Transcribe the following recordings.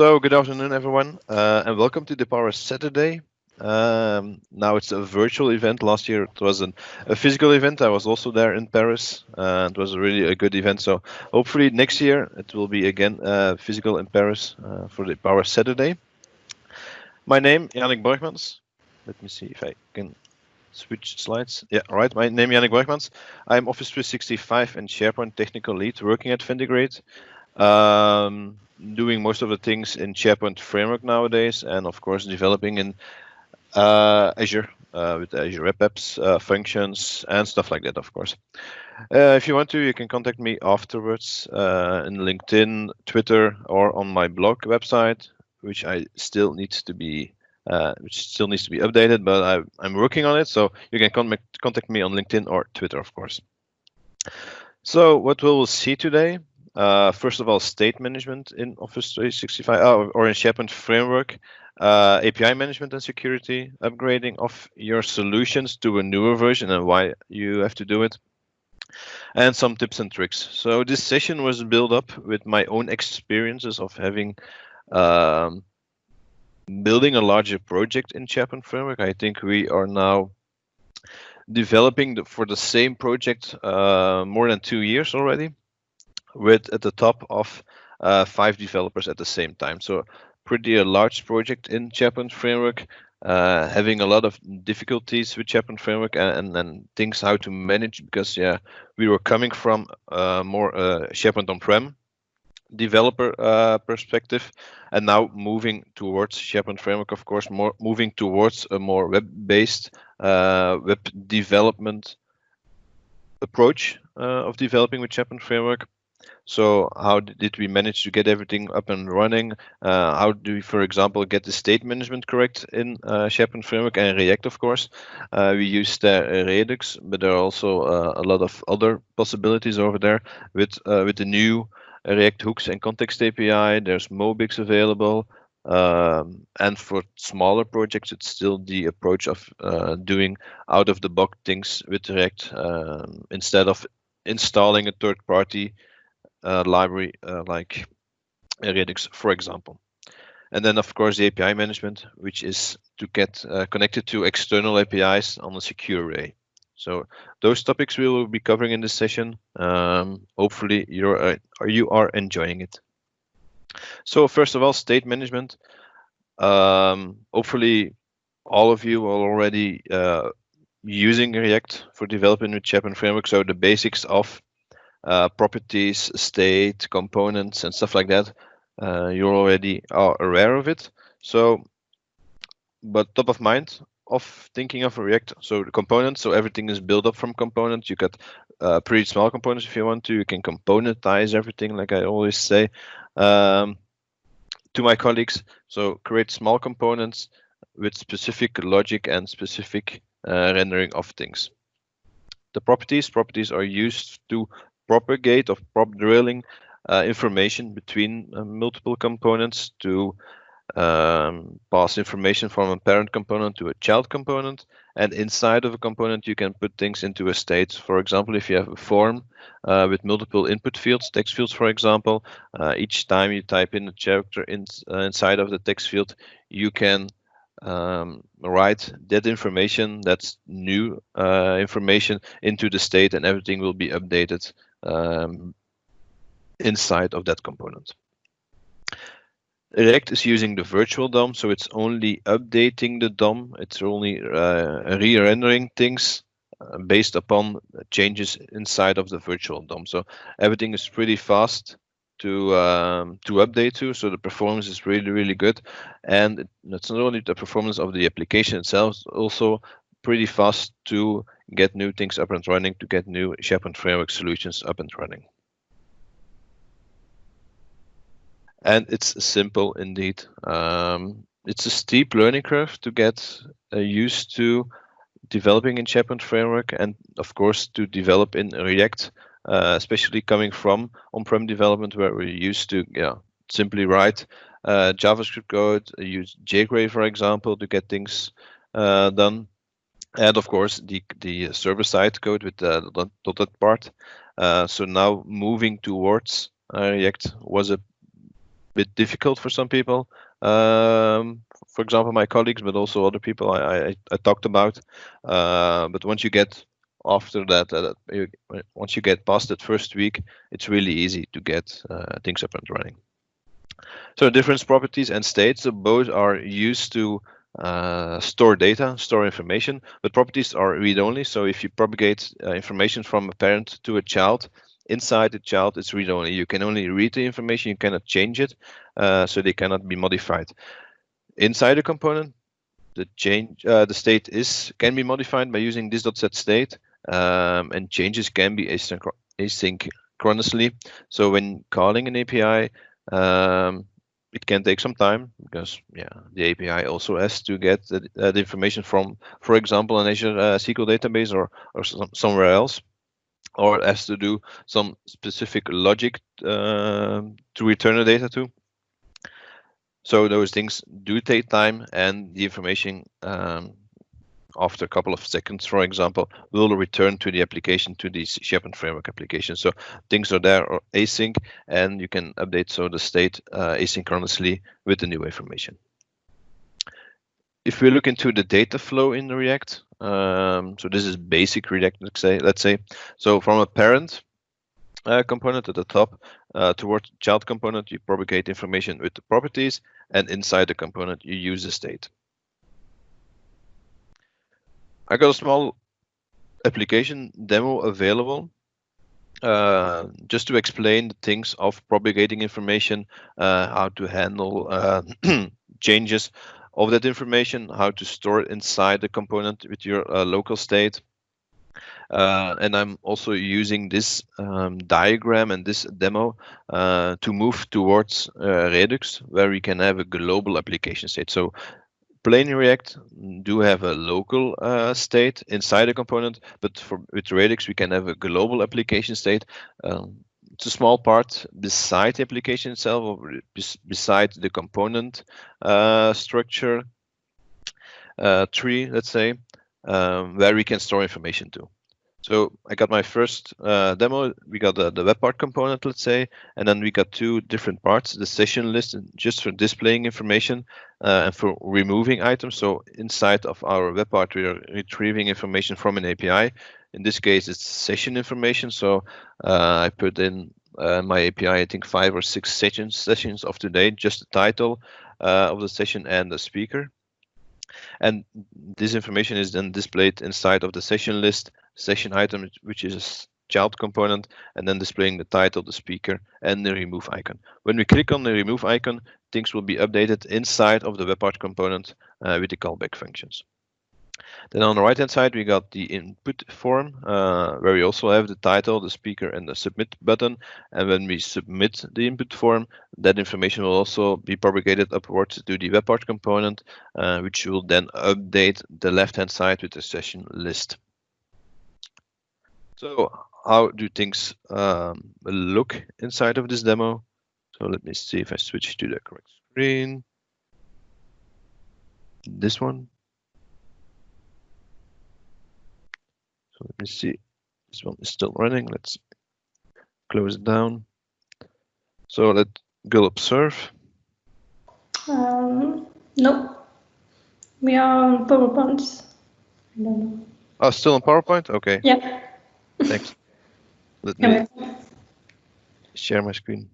So, good afternoon, everyone, and welcome to the Power Saturday. Now it's a virtual event. Last year it was a physical event. I was also there in Paris, and it was really a good event. So, hopefully next year it will be again physical in Paris for the Power Saturday. My name, Yannick Borgmans. Let me see if I can switch slides. Yeah, all right. My name, Yannick Borgmans. I'm Office 365 and SharePoint Technical Lead working at Vendigrade. Doing most of the things in SharePoint Framework nowadays, and of course developing in Azure with Azure Web Apps, functions, and stuff like that, of course. If you want to, you can contact me afterwards in LinkedIn, Twitter, or on my blog website, which still needs to be updated, but I'm working on it. So you can contact me on LinkedIn or Twitter, of course. So what we will see today. First of all, state management in Office 365 or in SharePoint Framework, API management and security, upgrading of your solutions to a newer version and why you have to do it, and some tips and tricks. So this session was built up with my own experiences of having building a larger project in SharePoint Framework. I think we are now developing for the same project more than 2 years already, with at the top of 5 developers at the same time. So pretty a large project in SharePoint Framework, having a lot of difficulties with SharePoint Framework and things how to manage, because we were coming from more SharePoint on-prem developer perspective, and now moving towards SharePoint Framework, of course, moving towards a more web-based web development approach of developing with SharePoint Framework. So how did we manage to get everything up and running? How do we, for example, get the state management correct in SharePoint Framework and React, of course? We use Redux, but there are also a lot of other possibilities over there with the new React hooks and context API. There's Mobix available. And for smaller projects, it's still the approach of doing out-of-the-box things with React instead of installing a third-party library like Redux, for example. And then, of course, the API management, which is to get connected to external APIs on a secure way. So those topics we will be covering in this session. Hopefully you are enjoying it. So first of all, state management. Hopefully all of you are already using React for developing with SharePoint Framework. So the basics of properties, state, components, and stuff like that, you already are aware of it. So, but top of mind of thinking of React, so the components, so everything is built up from components. You got pretty small components if you want to. You can componentize everything, like I always say to my colleagues. So create small components with specific logic and specific rendering of things. The properties are used to propagate or prop drilling information between multiple components to pass information from a parent component to a child component, and inside of a component you can put things into a state. For example, if you have a form with multiple input fields, text fields, for example, each time you type in a character inside of the text field, you can write that information, that's new information, into the state, and everything will be updated inside of that component. React is using the virtual DOM, so it's only updating the DOM. It's only re-rendering things based upon changes inside of the virtual DOM. So everything is pretty fast to update to, so the performance is really, really good. And it's not only the performance of the application itself, it's also pretty fast to get new things up and running, to get new SharePoint Framework solutions up and running. And it's simple indeed. It's a steep learning curve to get used to developing in SharePoint Framework, and of course to develop in React, especially coming from on-prem development, where we used to simply write JavaScript code, use jQuery, for example, to get things done. And of course the server-side code with the dotted part. So now moving towards React was a bit difficult for some people. For example, my colleagues, but also other people I talked about. But once you get after that, once you get past that first week, it's really easy to get things up and running. So different properties and states, both are used to store data, store information, but properties are read-only. So if you propagate information from a parent to a child, inside the child it's read-only. You can only read the information, you cannot change it, so they cannot be modified. Inside a component, the state can be modified by using this.setState, and changes can be asynchronously. So when calling an API, it can take some time because the API also has to get the information from, for example, an Azure SQL database or somewhere else, or has to do some specific logic to return the data to. So those things do take time, and the information after a couple of seconds, for example, will return to the application, to the SharePoint Framework application. So things are there or async, and you can update the state asynchronously with the new information. If we look into the data flow in React, so this is basic React, let's say. So from a parent component at the top towards child component, you propagate information with the properties, and inside the component you use the state. I got a small application demo available just to explain the things of propagating information, how to handle changes of that information, how to store it inside the component with your local state. And I'm also using this diagram and this demo to move towards Redux, where we can have a global application state. So plain React do have a local state inside a component, but with Redux we can have a global application state. It's a small part beside the application itself, or beside the component structure tree, let's say, where we can store information to. So I got my first demo. We got the web part component, let's say, and then we got two different parts: the session list, just for displaying information, and for removing items. So inside of our web part, we are retrieving information from an API. In this case, it's session information. So I put in my API, I think 5 or 6 sessions of today, just the title of the session and the speaker. And this information is then displayed inside of the session list, session item, which is a child component, and then displaying the title, the speaker, and the remove icon. When we click on the remove icon, things will be updated inside of the web part component with the callback functions. Then on the right hand side, we got the input form, where we also have the title, the speaker, and the submit button. And when we submit the input form, that information will also be propagated upwards to the web part component, which will then update the left hand side with the session list. So how do things look inside of this demo? So let me see if I switch to the correct screen. This one. So let me see, this one is still running. Let's close it down. So let's go observe. No, we are on PowerPoint. I don't know. Oh, still on PowerPoint? Okay. Yeah. Thanks. Let me share my screen.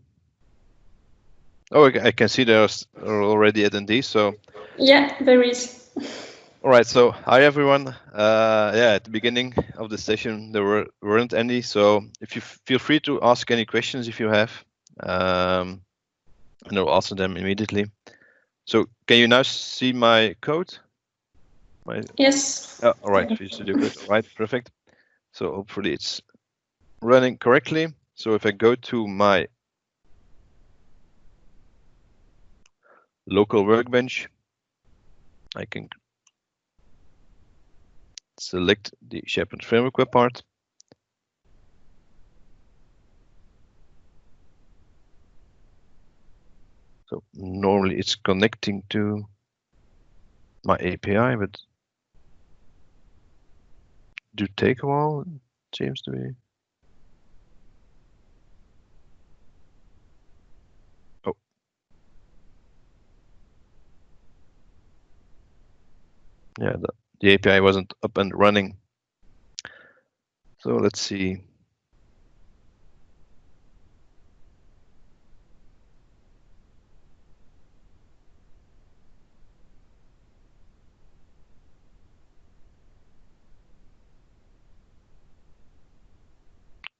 Oh, I can see there's already attendees. So yeah, there is. All right, so hi everyone. At the beginning of the session there weren't any, so if you feel free to ask any questions if you have, and I'll answer them immediately. So can you now see my code? Yes. Oh, all right, Visual Studio Code. All right, perfect. So hopefully it's running correctly. So if I go to my local workbench, I can select the SharePoint Framework web part. So normally it's connecting to my API, but do take a while, it seems to be. Oh, Yeah, the API wasn't up and running. So let's see.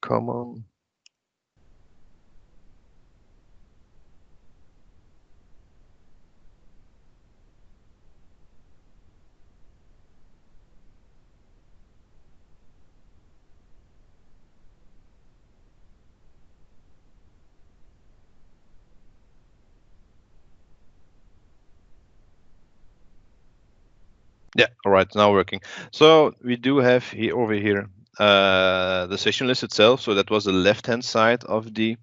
Come on. Yeah, all right, now working. So we do have here over here the session list itself. So that was the left-hand side of the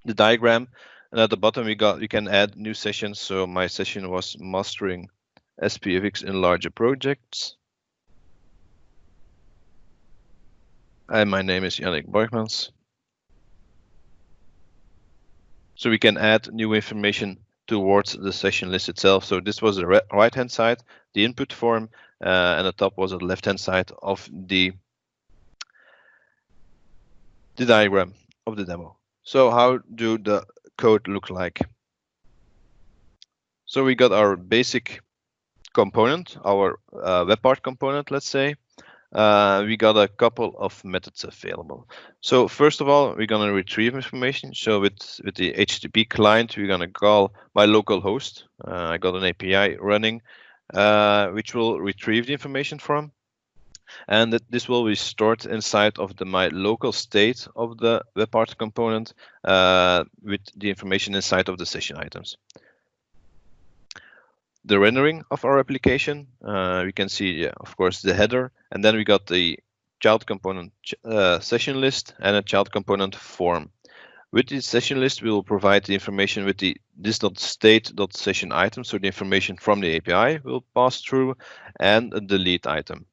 diagram, and at the bottom we can add new sessions. So my session was mastering SPFX in larger projects, and my name is Yannick Borgmans. So we can add new information towards the session list itself. So this was the right-hand side, the input form, and the top was the left-hand side of the diagram of the demo. So how do the code look like? So we got our basic component, our web part component, let's say. We got a couple of methods available. So first of all, we're gonna retrieve information. So with the HTTP client, we're gonna call my local host. I got an API running, which will retrieve the information from, and this will be stored inside of my local state of the web part component with the information inside of the session items. The rendering of our application, we can see, yeah, of course, the header, and then we got the child component session list and a child component form. With the session list, we will provide the information with the this.state.session item, so the information from the API will pass through, and a delete item,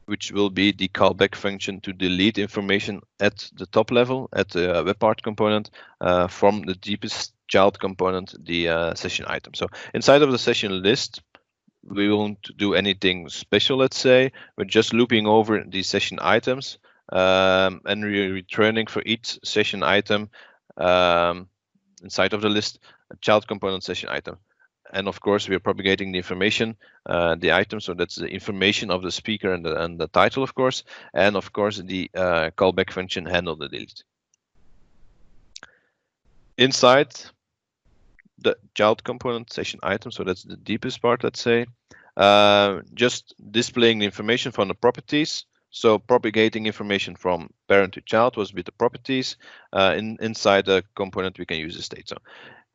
which will be the callback function to delete information at the top level, at the web part component, from the deepest child component, the session item. So inside of the session list, we won't do anything special, let's say. We're just looping over the session items, and we're returning for each session item inside of the list a child component session item. And of course, we are propagating the information, the item. So that's the information of the speaker and the title, of course. And of course, the callback function handle the delete. Inside the child component session item, so that's the deepest part, let's say, just displaying the information from the properties. So propagating information from parent to child was with the properties. Inside the component, we can use the state. So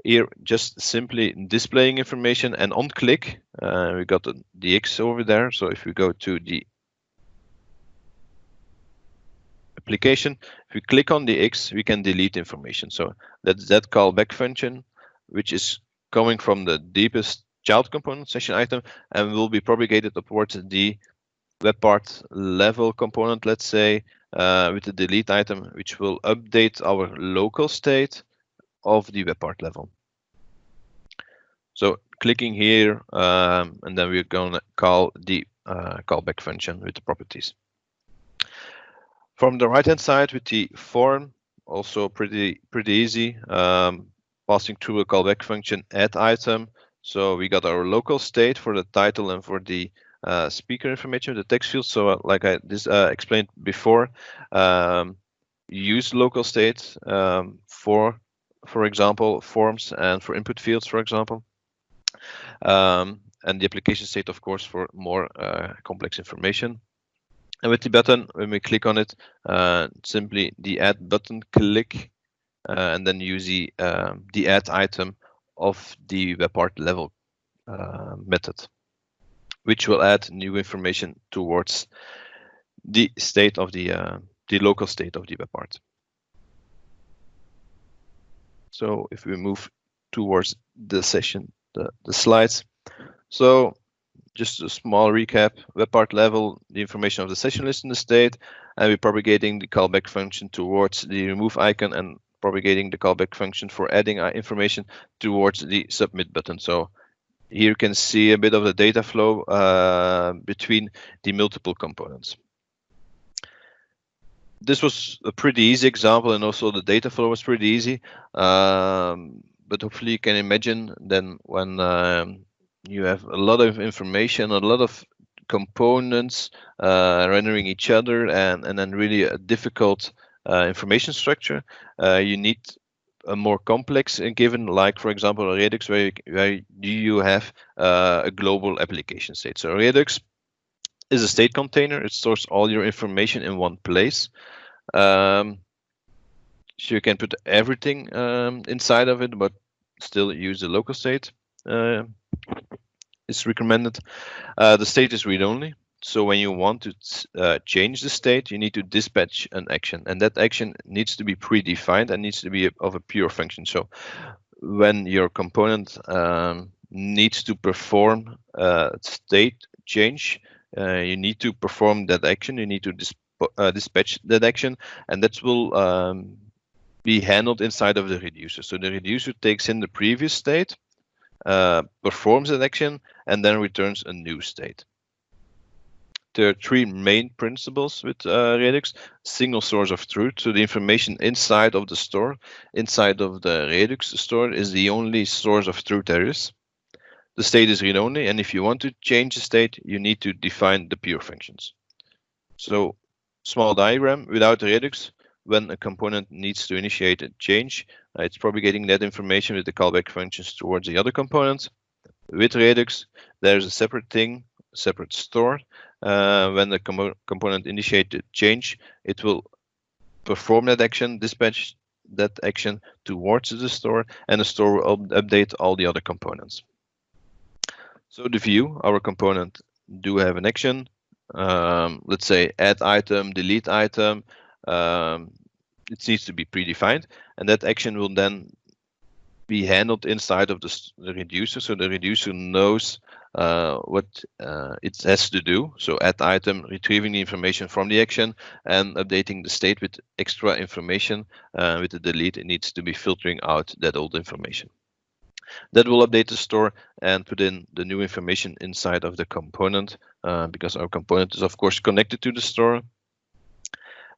here, just simply displaying information, and on click, we got the X over there. So if we go to the application, if we click on the X, we can delete information. So that's that callback function, which is coming from the deepest child component session item and will be propagated towards the web part level component, let's say, with the delete item, which will update our local state of the web part level. So clicking here, and then we're going to call the callback function with the properties. From the right-hand side with the form, also pretty easy, passing through a callback function add item. So we got our local state for the title and for the speaker information, the text field. So like I explained before, use local state for example, forms and for input fields, for example. And the application state, of course, for more complex information. And with the button, when we click on it, simply the add button click, and then use the add item of the web part level method, which will add new information towards the state of the local state of the web part. So if we move towards the session, the slides. So just a small recap, web part level, the information of the session list in the state, and we're propagating the callback function towards the remove icon and propagating the callback function for adding information towards the submit button. So here you can see a bit of the data flow between the multiple components. This was a pretty easy example, and also the data flow was pretty easy. But hopefully you can imagine then when you have a lot of information, a lot of components rendering each other, and then really a difficult information structure, you need a more complex given, like for example Redux, where you have a global application state. So Redux is a state container. It stores all your information in one place. So you can put everything inside of it, but still use the local state. It's recommended. The state is read-only. So when you want to change the state, you need to dispatch an action, and that action needs to be predefined and needs to be of a pure function. So when your component needs to perform a state change, you need to perform that action. You need to dispatch that action, and that will be handled inside of the reducer. So the reducer takes in the previous state, performs that action, and then returns a new state. There are three main principles with Redux. Single source of truth, so the information inside of the store, inside of the Redux store, is the only source of truth there is. The state is read-only, and if you want to change the state, you need to define the pure functions. So, small diagram, without Redux, when a component needs to initiate a change, it's propagating that information with the callback functions towards the other components. With Redux, there's a separate thing, separate store. When the component initiates the change, it will perform that action, dispatch that action towards the store, and the store will update all the other components. So the view, our component do have an action. Let's say add item, delete item. It needs to be predefined, and that action will then be handled inside of the reducer. So the reducer knows what it has to do. So add item, retrieving the information from the action and updating the state with extra information. With the delete, it needs to be filtering out that old information. That will update the store and put in the new information inside of the component, because our component is of course connected to the store,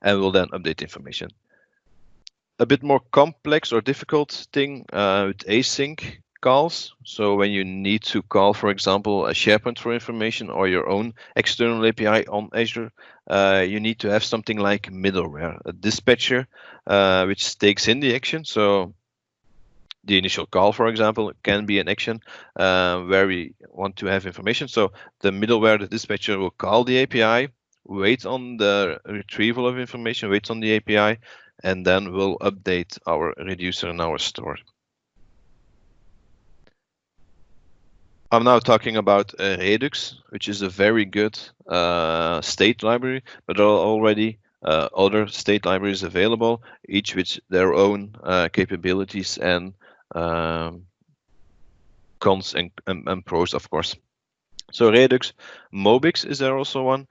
and will then update information. A bit more complex or difficult thing with async calls. So when you need to call, for example, a SharePoint for information or your own external API on Azure, you need to have something like middleware, a dispatcher, which takes in the action. So the initial call, for example, can be an action where we want to have information. So the middleware, the dispatcher, will call the API, wait on the retrieval of information, wait on the API, and then we'll update our reducer and our store. I'm now talking about Redux, which is a very good state library, but there are already other state libraries available, each with their own capabilities and cons and pros, of course. So Redux, Mobix is there also one,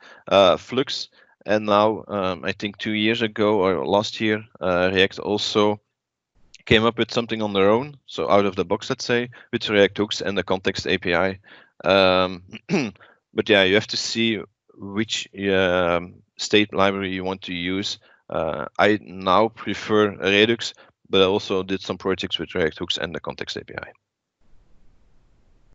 Flux, and now I think 2 years ago or last year, React also came up with something on their own, so out of the box, let's say, with React hooks and the context API. But yeah, you have to see which state library you want to use. I now prefer Redux, but I also did some projects with React hooks and the context API.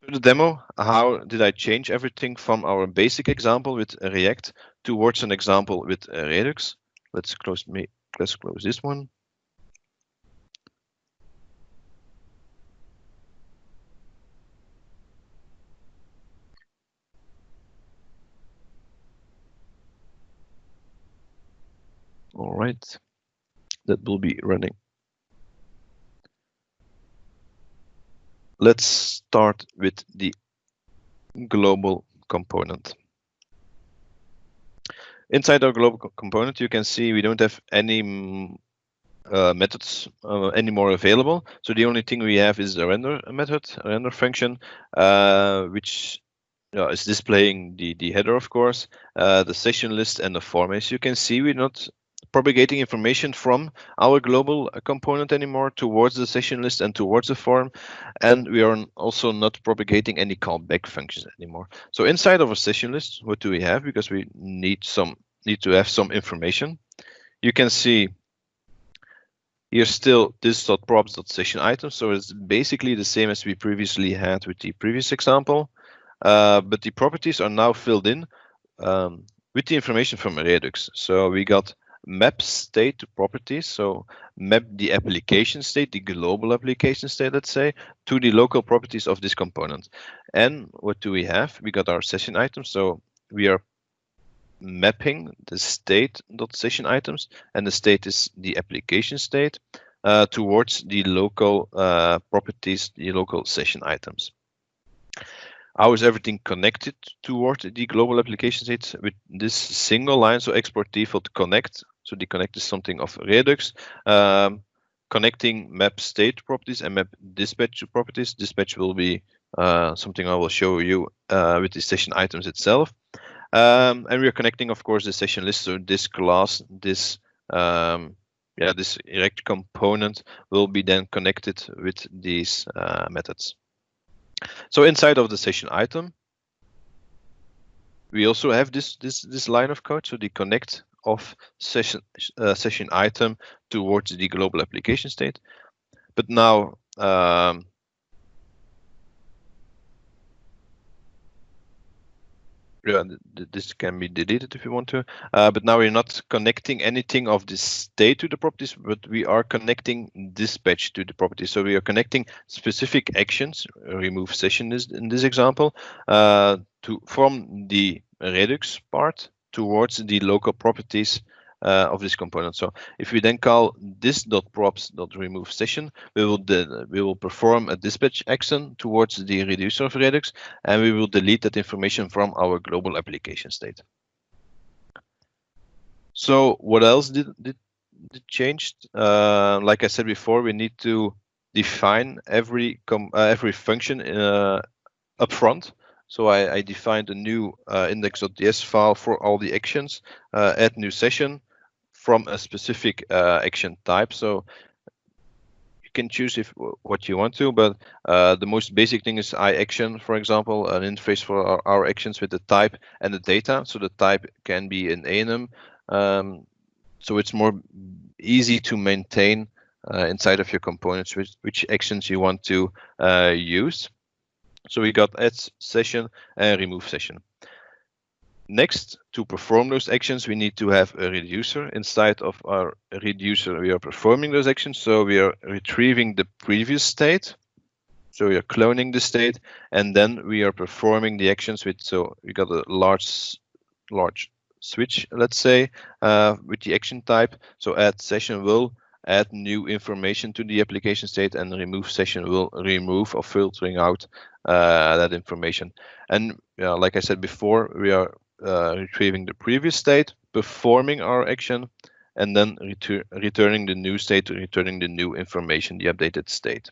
The demo, how did I change everything from our basic example with React towards an example with Redux? Let's close this one. All right, that will be running. Let's start with the global component. Inside our global component, you can see we don't have any methods anymore available. So the only thing we have is the render method, a render function, which is displaying the header, of course, the session list and the form. As you can see, we're not propagating information from our global component anymore towards the session list and towards the form, and we are also not propagating any callback functions anymore. So inside of a session list, what do we have? Because we need to have some information. You can see here still this.props.session items, so it's basically the same as we previously had with the previous example, but the properties are now filled in with the information from Redux. So we got map state to properties, so map the application state, the global application state, let's say, to the local properties of this component. And what do we have? We got our session items, so we are mapping the state.session items, and the state is the application state, towards the local properties, the local session items. How is everything connected toward the global application state with this single line? So export default connect. So the connect is something of Redux, connecting map state properties and map dispatch properties. Dispatch will be something I will show you with the session items itself. And we are connecting, of course, the session list. So this class, this this Erect component will be then connected with these methods. So inside of the session item, we also have this line of code. So the connect of session item towards the global application state. But now this can be deleted if you want to, but now we're not connecting anything of the state to the properties, but we are connecting dispatch to the properties. So we are connecting specific actions, remove session is in this example, from the Redux part towards the local properties of this component. So if we then call this.props.remove session, we will perform a dispatch action towards the reducer of Redux, and we will delete that information from our global application state. So what else did change? Like I said before, we need to define every function up front. So I defined a new index.ts file for all the actions, add new session from a specific action type. So you can choose what you want to, but the most basic thing is iAction, for example, an interface for our actions with the type and the data. So the type can be an enum. So it's more easy to maintain inside of your components which actions you want to use. So we got add session and remove session. Next, to perform those actions, we need to have a reducer. Inside of our reducer, we are performing those actions. So we are retrieving the previous state. So we are cloning the state, and then we are performing the actions with. So we got a large switch, let's say, with the action type. So add session will add new information to the application state, and remove session will remove or filtering out that information. And like I said before, we are retrieving the previous state, performing our action, and then returning the new state, returning the new information, the updated state.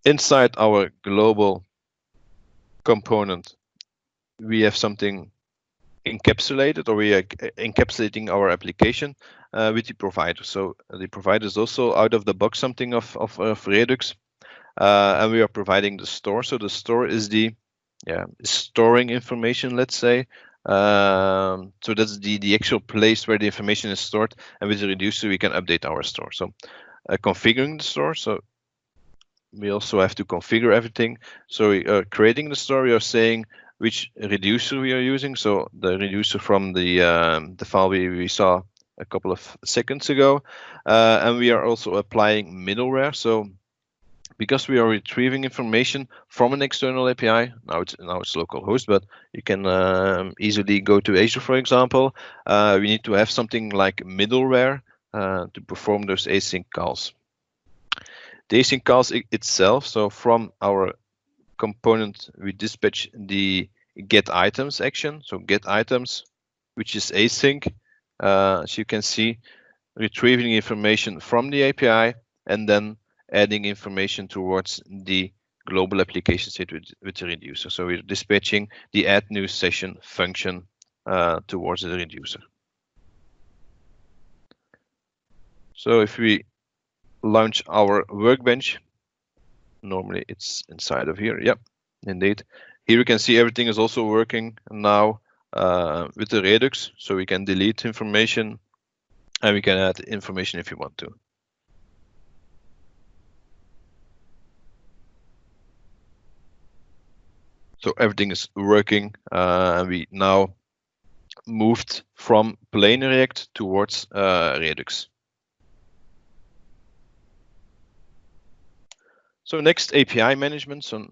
Inside our global component, we have something encapsulated, or we are encapsulating our application with the provider. So the provider is also out of the box something of Redux. And we are providing the store. So the store is storing information, let's say. So that's the actual place where the information is stored. And with the reducer, we can update our store. So configuring the store. So we also have to configure everything. So we are creating the store. We are saying which reducer we are using. So the reducer from the file we saw a couple of seconds ago. And we are also applying middleware. So because we are retrieving information from an external API, now it's localhost, but you can easily go to Azure, for example. We need to have something like middleware to perform those async calls. The async calls itself, so from our component, we dispatch the get items action. So get items, which is async, as you can see, retrieving information from the API and then adding information towards the global application state with the reducer. So we're dispatching the add new session function towards the reducer. So if we launch our workbench, normally it's inside of here. Yep, indeed. Here you can see everything is also working now with the Redux, so we can delete information and we can add information if you want to. So everything is working, and we now moved from plain React towards Redux. So next, API management. So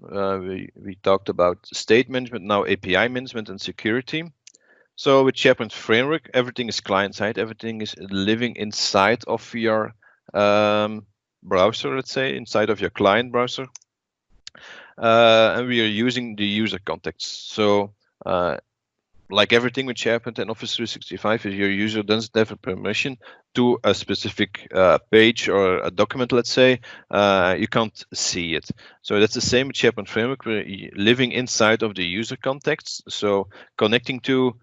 we talked about state management, now API management and security. So with SharePoint Framework, everything is client-side. Everything is living inside of your browser, let's say, inside of your client browser. And we are using the user context. So like everything with SharePoint and Office 365, if your user doesn't have a permission to a specific page or a document, let's say, you can't see it. So that's the same with SharePoint Framework. We're living inside of the user context. So connecting to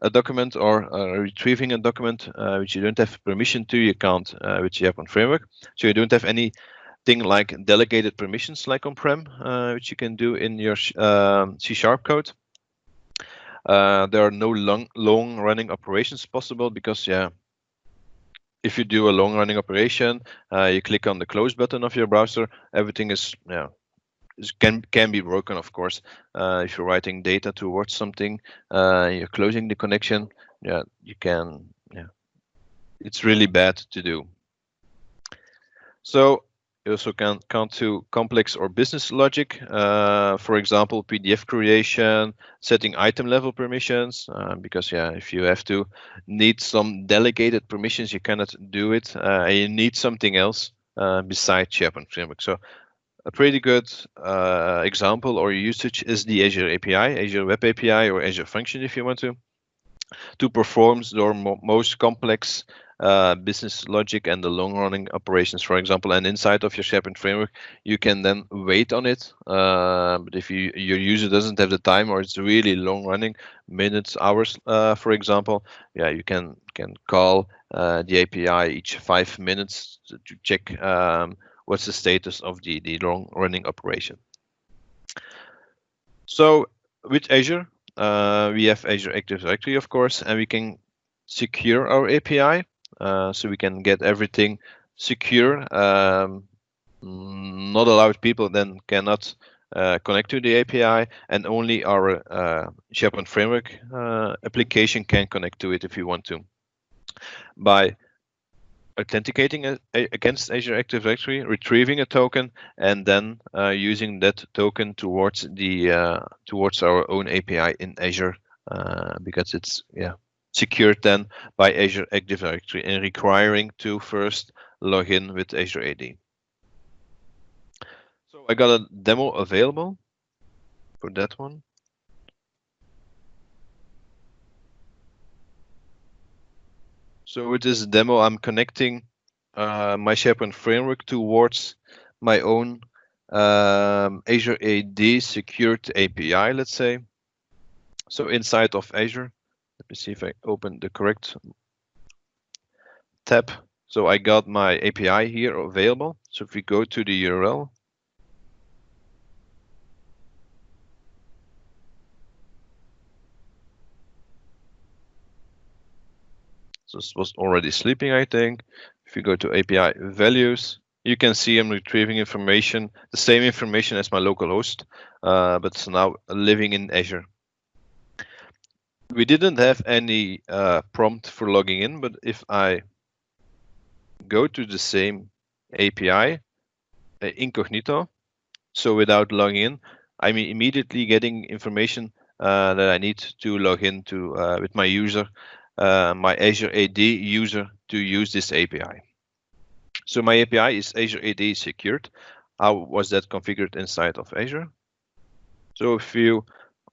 a document or retrieving a document which you don't have permission to, you can't with SharePoint Framework. So you don't have anything like delegated permissions like on-prem, which you can do in your C# code. There are no long-running operations possible because, yeah, if you do a long-running operation, you click on the close button of your browser, everything is, yeah, can be broken, of course. If you're writing data towards something, you're closing the connection, yeah, you can, yeah, it's really bad to do. So you also can't do complex or business logic. For example, PDF creation, setting item level permissions, because, yeah, if you have to need some delegated permissions, you cannot do it. You need something else besides SharePoint Framework. So a pretty good example or usage is the Azure API, Azure Web API, or Azure Function if you want to perform their most complex business logic and the long-running operations, for example. And inside of your SharePoint Framework, you can then wait on it. But if your user doesn't have the time or it's really long-running, minutes, hours, for example, yeah, you can call the API each 5 minutes to check what's the status of the long-running operation. So with Azure, we have Azure Active Directory, of course, and we can secure our API, so we can get everything secure. Not allowed people then cannot connect to the API, and only our SharePoint Framework application can connect to it if you want to. By authenticating against Azure Active Directory, retrieving a token, and then using that token towards the towards our own API in Azure, because it's, yeah, secured then by Azure Active Directory and requiring to first log in with Azure AD. So I got a demo available for that one. So with this demo, I'm connecting my SharePoint Framework towards my own Azure AD secured API, let's say. So inside of Azure, let me see if I open the correct tab. So I got my API here available. So if we go to the URL, so this was already sleeping, I think. If you go to API values, you can see I'm retrieving information, the same information as my local host, but it's now living in Azure. We didn't have any prompt for logging in, but if I go to the same API incognito, so without logging in, I'm immediately getting information that I need to log in to with my user, my Azure AD user, to use this API. So my API is Azure AD secured. How was that configured inside of Azure? So if you,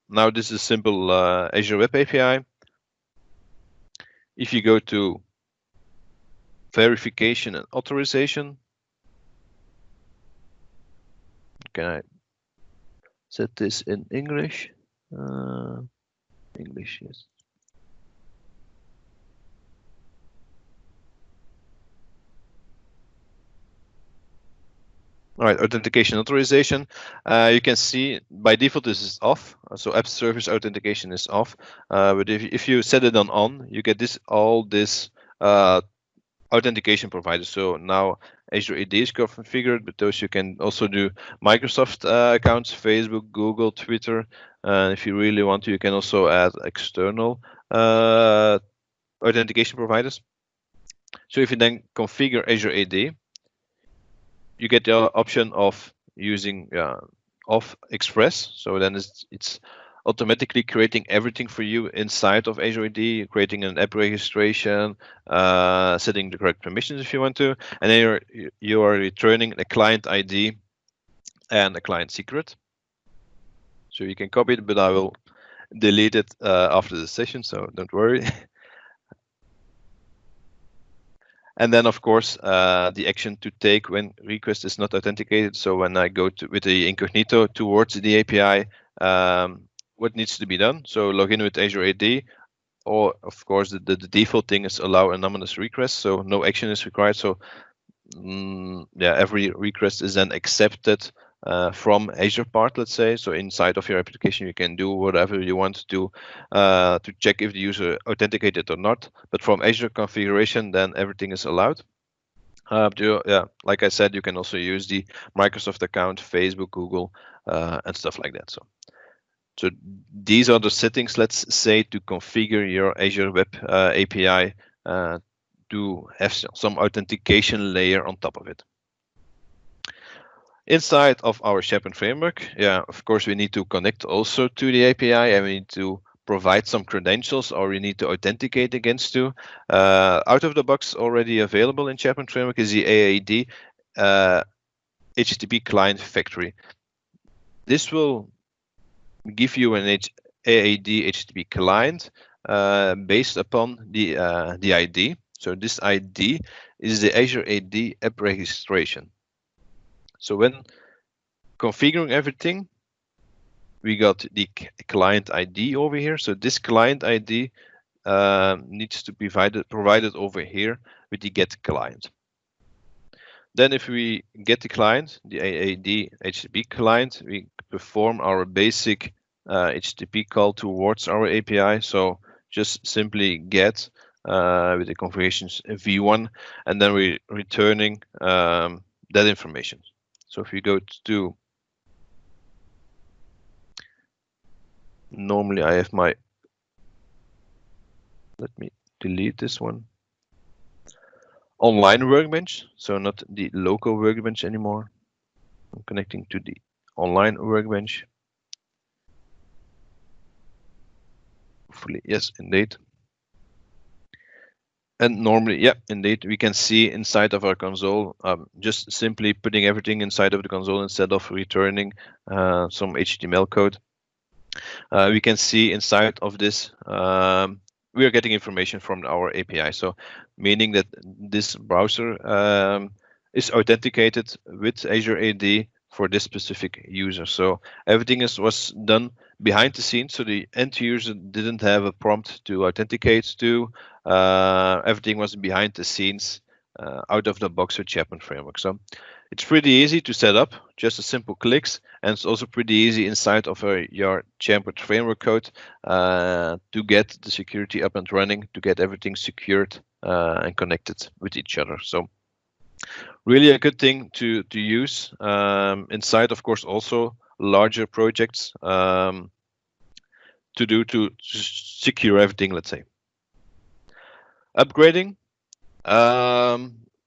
now this is simple Azure Web API. If you go to verification and authorization, can I set this in English? English, yes. All right, authentication authorization. You can see by default this is off, so app service authentication is off. But if you set it on, you get all this authentication providers. So now Azure AD is configured, but those you can also do Microsoft accounts, Facebook, Google, Twitter. If you really want to, you can also add external authentication providers. So if you then configure Azure AD, you get the option of using off Express. So then it's automatically creating everything for you inside of Azure AD, creating an app registration, setting the correct permissions if you want to, and then you are returning a client ID and a client secret. So you can copy it, but I will delete it after the session, so don't worry. And then, of course, the action to take when request is not authenticated. So when I go with the incognito towards the API, what needs to be done? So log in with Azure AD, or of course, the default thing is allow anonymous requests. So no action is required. So yeah, every request is then accepted from Azure part, let's say. So inside of your application, you can do whatever you want to check if the user authenticated or not. But from Azure configuration, then everything is allowed. Yeah, like I said, you can also use the Microsoft account, Facebook, Google, and stuff like that. So these are the settings, let's say, to configure your Azure Web API to have some authentication layer on top of it. Inside of our SharePoint framework, yeah, of course, we need to connect also to the API, and we need to provide some credentials, or we need to authenticate against to. Out of the box, already available in SharePoint framework is the AAD HTTP client factory. This will give you an AAD HTTP client based upon the ID. So this ID is the Azure AD app registration. So when configuring everything, we got the client ID over here. So this client ID needs to be provided over here with the get client. Then if we get the client, the AAD HTTP client, we perform our basic HTTP call towards our API. So just simply get with the configurations v1, and then we're returning that information. So if we go to, normally I have my, let me delete this one, online workbench, so not the local workbench anymore. I'm connecting to the online workbench. Hopefully, yes, indeed. And normally, yeah, indeed, we can see inside of our console, just simply putting everything inside of the console instead of returning some HTML code. We can see inside of this, we are getting information from our API. So meaning that this browser is authenticated with Azure AD for this specific user. So everything was done behind the scenes. So the end user didn't have a prompt to authenticate to. Everything was behind the scenes, out of the box with SharePoint framework. So it's pretty easy to set up, just a simple clicks, and it's also pretty easy inside of your SharePoint framework code to get the security up and running, to get everything secured and connected with each other. So really a good thing to use inside, of course, also larger projects to secure everything, let's say. Upgrading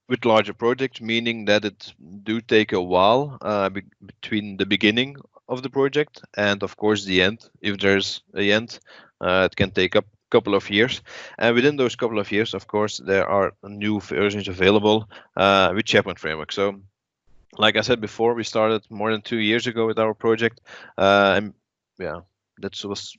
with larger projects, meaning that it do take a while between the beginning of the project and of course the end. If there's a end, it can take a couple of years, and within those couple of years, of course, there are new versions available with SharePoint framework. So like I said before, we started more than 2 years ago with our project, and yeah, that was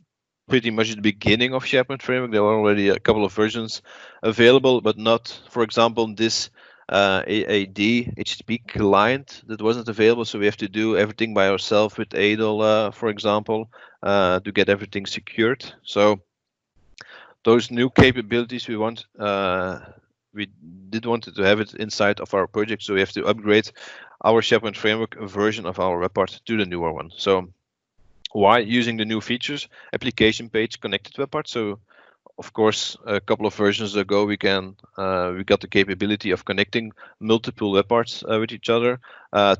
pretty much the beginning of SharePoint framework. There were already a couple of versions available, but not, for example, this AAD HTTP client that wasn't available. So we have to do everything by ourselves with ADL, for example, to get everything secured. So those new capabilities we did want to have it inside of our project, so we have to upgrade our SharePoint Framework version of our web part to the newer one. So why using the new features? Application page connected web part. So of course, a couple of versions ago, we got the capability of connecting multiple web parts with each other.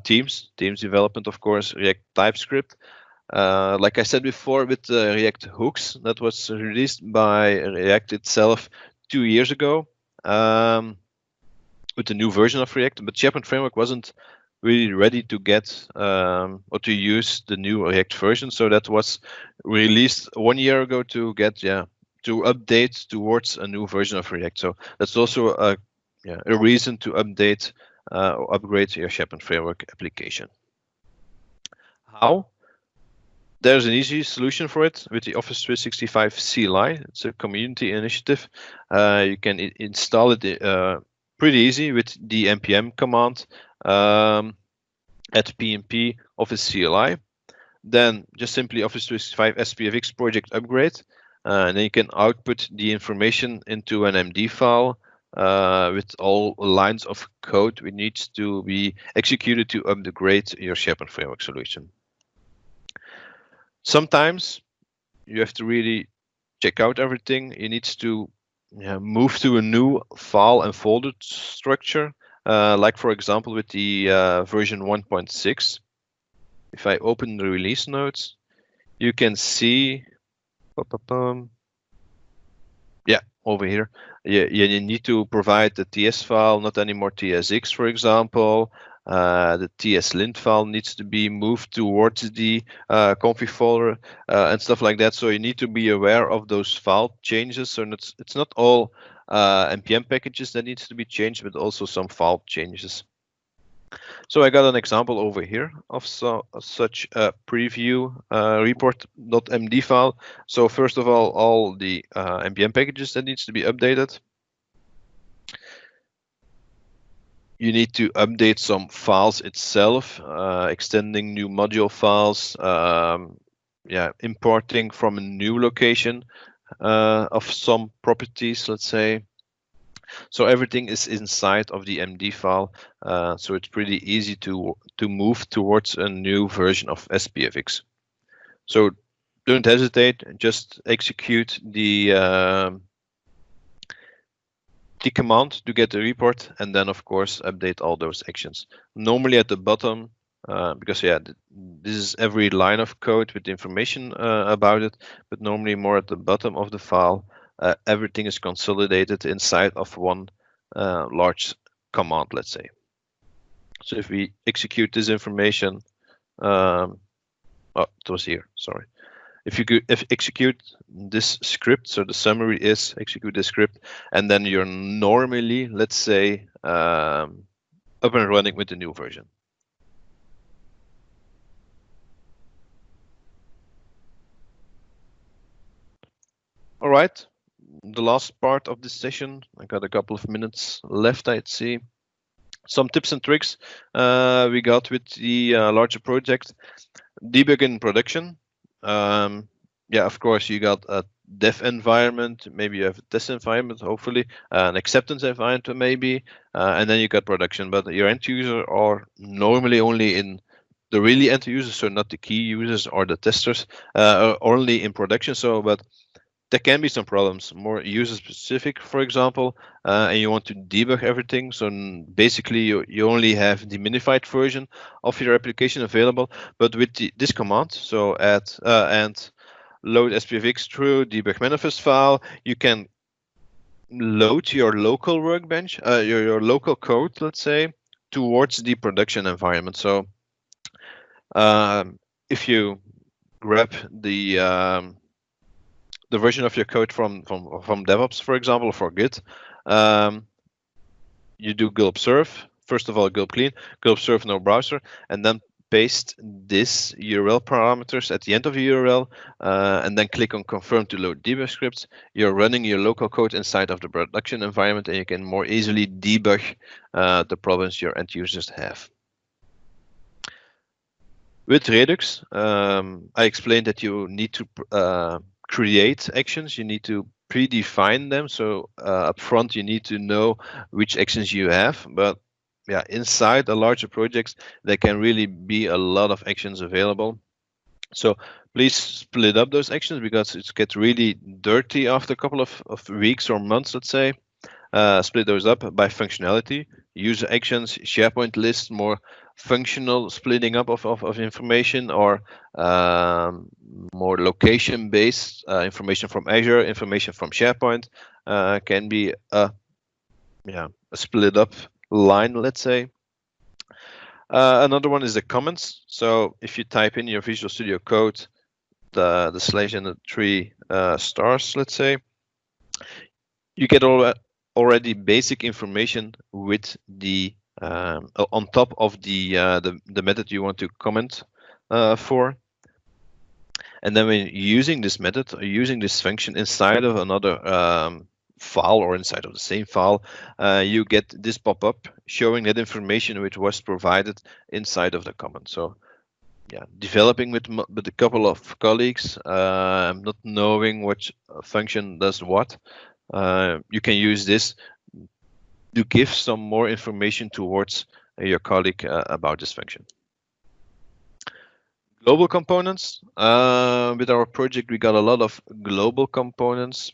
Teams development, of course, React TypeScript. Like I said before, with React hooks that was released by React itself 2 years ago with the new version of React, but SharePoint Framework wasn't really ready to get or to use the new React version. So that was released 1 year ago to get to update towards a new version of React. So that's also a reason to update or upgrade your SharePoint Framework application. How? There's an easy solution for it with the Office 365 CLI. It's a community initiative. You can install it pretty easy with the npm command at pnp Office CLI. Then just simply Office 365 SPFX project upgrade. And then you can output the information into an MD file with all lines of code which needs to be executed to upgrade your SharePoint Framework solution. Sometimes you have to really check out everything. You need to move to a new file and folder structure, like for example with the version 1.6. If I open the release notes, you can see, over here, you need to provide the TS file, not anymore TSX, for example. The TS-lint file needs to be moved towards the config folder and stuff like that. So you need to be aware of those file changes. So it's not all npm packages that needs to be changed, but also some file changes. So I got an example over here of such a preview report.md file. So first of all the npm packages that needs to be updated. You need to update some files itself, extending new module files, importing from a new location of some properties, let's say. So everything is inside of the MD file, so it's pretty easy to move towards a new version of SPFX. So don't hesitate, just execute the command to get the report, and then of course update all those actions. Normally at the bottom, because this is every line of code with information about it, but normally more at the bottom of the file, everything is consolidated inside of one large command, let's say. So if we execute this information, it was here, sorry. If you execute this script, so the summary is execute this script, and then you're normally, let's say, up and running with the new version. All right, the last part of this session, I got a couple of minutes left, I'd see. Some tips and tricks we got with the larger project. Debug in production. Of course, you got a dev environment, maybe you have a test environment, hopefully, an acceptance environment maybe, and then you got production. But your end user are normally only in the really end users, so not the key users or the testers, only in production. So, but there can be some problems, more user specific, for example, and you want to debug everything. So basically you only have the minified version of your application available, but with this command, so add and load SPFX through debug manifest file, you can load your local workbench, your local code, let's say, towards the production environment. So if you grab the version of your code from DevOps, for example, or for Git, you do gulp serve. First of all, gulp clean, gulp serve no browser, and then paste this URL parameters at the end of the URL, and then click on confirm to load debug scripts. You're running your local code inside of the production environment, and you can more easily debug the problems your end users have. With Redux, I explained that you need to create actions, you need to predefine them. So up front, you need to know which actions you have. But yeah, inside a larger project, there can really be a lot of actions available. So please split up those actions because it gets really dirty after a couple of weeks or months, let's say. Split those up by functionality, user actions, SharePoint lists, more functional splitting up of information, or more location-based information from Azure, information from SharePoint can be a split up line, let's say. Another one is the comments. So if you type in your Visual Studio Code, the slash and the 3 stars, let's say, you get already basic information with the on top of the method you want to comment for. And then when using this method or using this function inside of another file or inside of the same file, you get this pop-up showing that information which was provided inside of the comment. So yeah, developing with a couple of colleagues, not knowing which function does what, you can use this to give some more information towards your colleague about this function. Global components. With our project, we got a lot of global components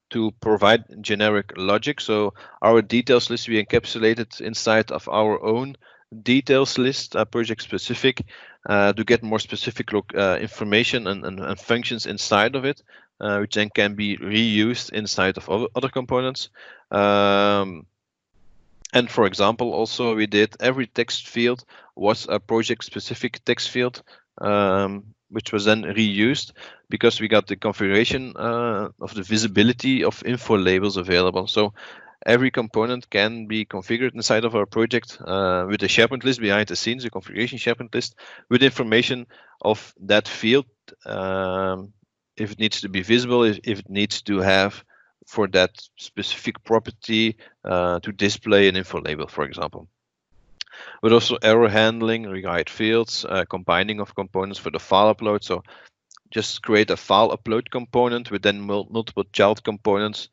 to provide generic logic. So our details list we encapsulated inside of our own details list, project specific, to get more specific information and functions inside of it, which then can be reused inside of other components. And for example, also we did every text field was a project specific text field, which was then reused because we got the configuration of the visibility of info labels available. So every component can be configured inside of our project with a SharePoint list behind the scenes, a configuration SharePoint list with information of that field, if it needs to be visible, if it needs to have for that specific property to display an info label, for example. But also error handling, rewrite fields, combining of components for the file upload. So just create a file upload component with then multiple child components.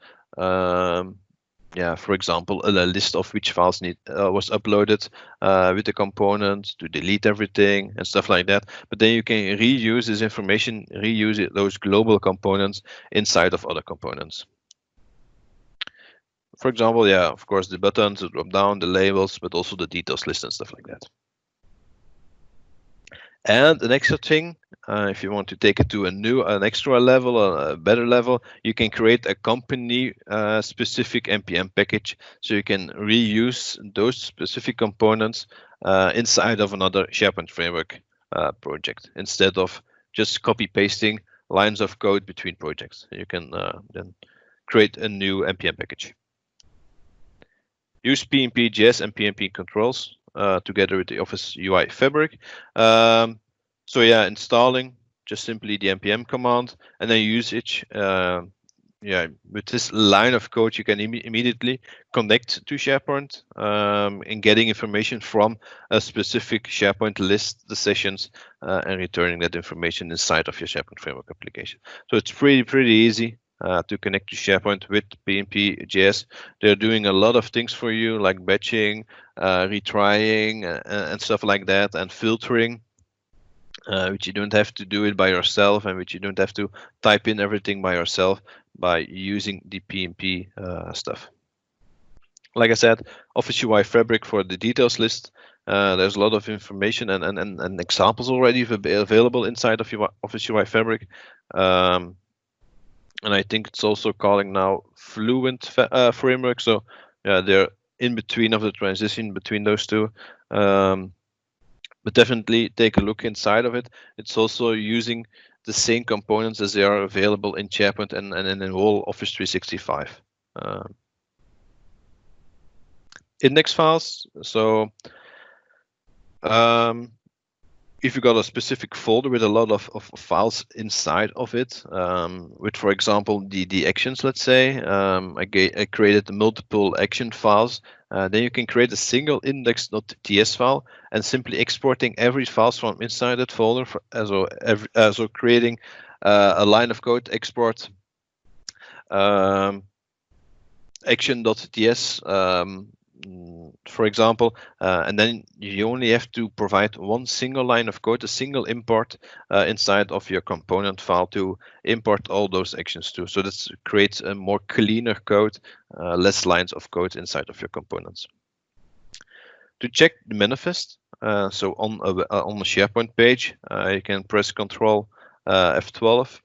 Yeah, for example, a list of which files was uploaded with the component to delete everything and stuff like that. But then you can reuse this information, reuse those global components inside of other components. For example, yeah, of course, the buttons, the drop down, the labels, but also the details list and stuff like that. And the next thing, if you want to take it to an extra level, a better level, you can create a company specific NPM package. So you can reuse those specific components inside of another SharePoint framework project instead of just copy pasting lines of code between projects. You can then create a new NPM package. Use PnP.js and PnP controls together with the Office UI fabric. So yeah, installing just simply the npm command and then usage. Yeah, with this line of code, you can immediately connect to SharePoint and getting information from a specific SharePoint list, the sessions, and returning that information inside of your SharePoint framework application. So it's pretty easy to connect to SharePoint with PnP.js. They're doing a lot of things for you, like batching, retrying, and stuff like that, and filtering, which you don't have to do it by yourself, and which you don't have to type in everything by yourself by using the PnP stuff. Like I said, Office UI Fabric for the details list. There's a lot of information and examples already available inside of your Office UI Fabric. And I think it's also calling now Fluent Framework. So yeah, they're in between of the transition between those two. But definitely take a look inside of it. It's also using the same components as they are available in SharePoint and in all Office 365. Index files. So if you got a specific folder with a lot of files inside of it, with, for example, the actions, let's say, I created multiple action files, then you can create a single index.ts file and simply exporting every file from inside that folder, so creating a line of code export action.ts for example, and then you only have to provide one single line of code, a single import inside of your component file to import all those actions too. So this creates a more cleaner code, less lines of code inside of your components. To check the manifest, so on the SharePoint page, you can press Control F12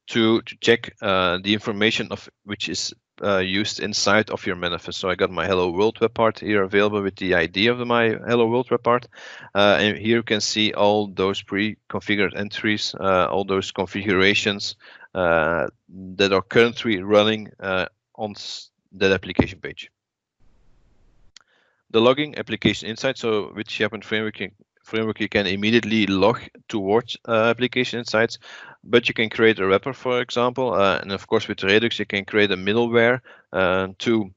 to check the information of which is used inside of your manifest. So I got my Hello World web part here available with the ID of my Hello World web part. And here you can see all those pre-configured entries, all those configurations that are currently running on that application page. The logging application insight. So with SharePoint Framework, you can immediately log towards application insights, but you can create a wrapper, for example, and of course with Redux you can create a middleware to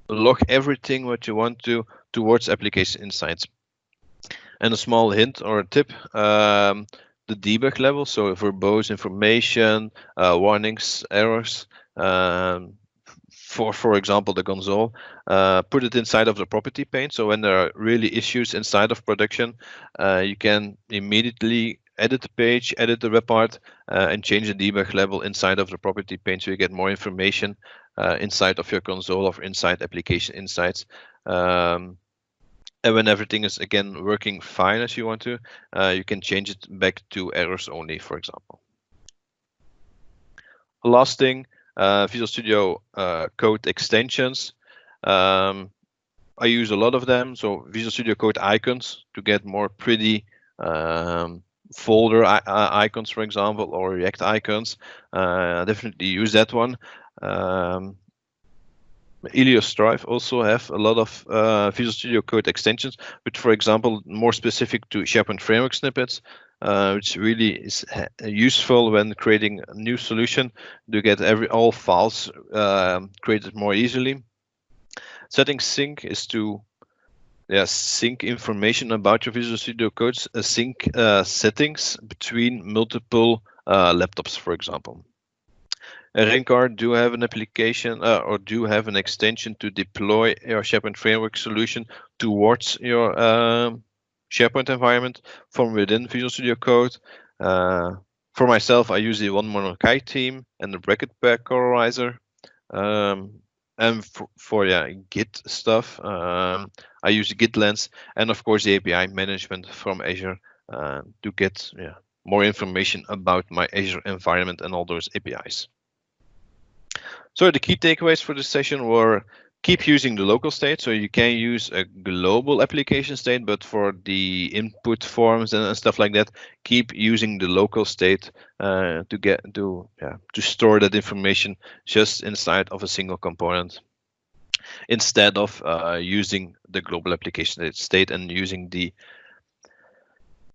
log everything what you want to towards application insights. And a small hint or a tip, the debug level, so verbose information, warnings, errors, for example, the console, put it inside of the property pane. So when there are really issues inside of production, you can immediately edit the page, edit the web part, and change the debug level inside of the property pane, so you get more information inside of your console or inside application insights. And when everything is again working fine as you want to, you can change it back to errors only, for example. Last thing, Visual Studio Code extensions. I use a lot of them. So Visual Studio Code icons to get more pretty folder icons, for example, or React icons. Definitely use that one. Ilios Drive also have a lot of Visual Studio Code extensions, but for example, more specific to SharePoint Framework snippets, which really is useful when creating a new solution to get all files created more easily. Setting sync is to sync information about your Visual Studio Code's sync settings between multiple laptops, for example. Rencard do have an application or do have an extension to deploy your SharePoint Framework solution towards your SharePoint environment from within Visual Studio Code. For myself, I use the One Monokai theme and the bracket pair colorizer. And for Git stuff, I use Git Lens and of course the API management from Azure to get more information about my Azure environment and all those APIs. So the key takeaways for this session were: keep using the local state. So you can use a global application state, but for the input forms and stuff like that, keep using the local state to store that information just inside of a single component, instead of using the global application state and using the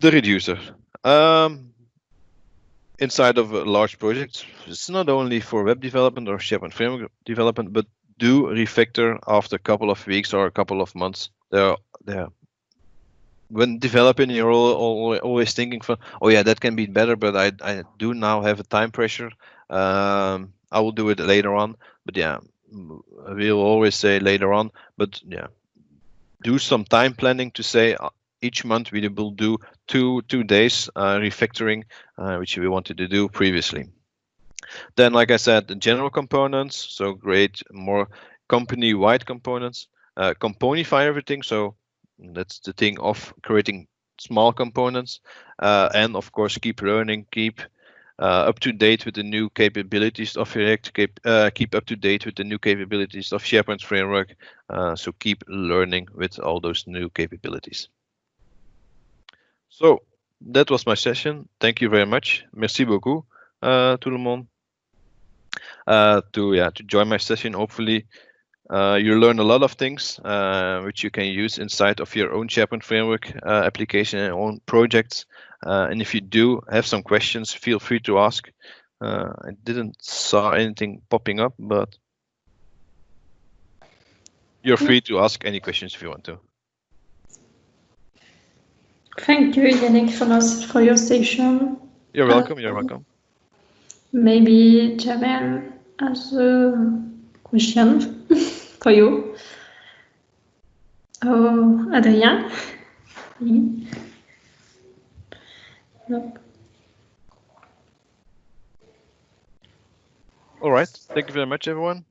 reducer. Inside of a large project, it's not only for web development or SharePoint Framework development, but do refactor after a couple of weeks or a couple of months. When developing, you're always thinking, oh yeah, that can be better, but I do now have a time pressure. I will do it later on, but we'll always say later on. But do some time planning to say each month we will do two days refactoring, which we wanted to do previously. Then, like I said, the general components, so create more company-wide components, componify everything. So that's the thing of creating small components, and of course keep learning, keep up to date with the new capabilities of React, keep up to date with the new capabilities of SharePoint Framework. So keep learning with all those new capabilities. So that was my session. Thank you very much. Merci beaucoup, tout le monde. To join my session. Hopefully you learn a lot of things which you can use inside of your own SharePoint Framework application and own projects. And if you do have some questions, feel free to ask. I didn't saw anything popping up, but you're free to ask any questions if you want to. Thank you, Yannick, for your session. You're welcome. You're welcome. Maybe Javel has a question for you. Adrien? No. All right. Thank you very much, everyone.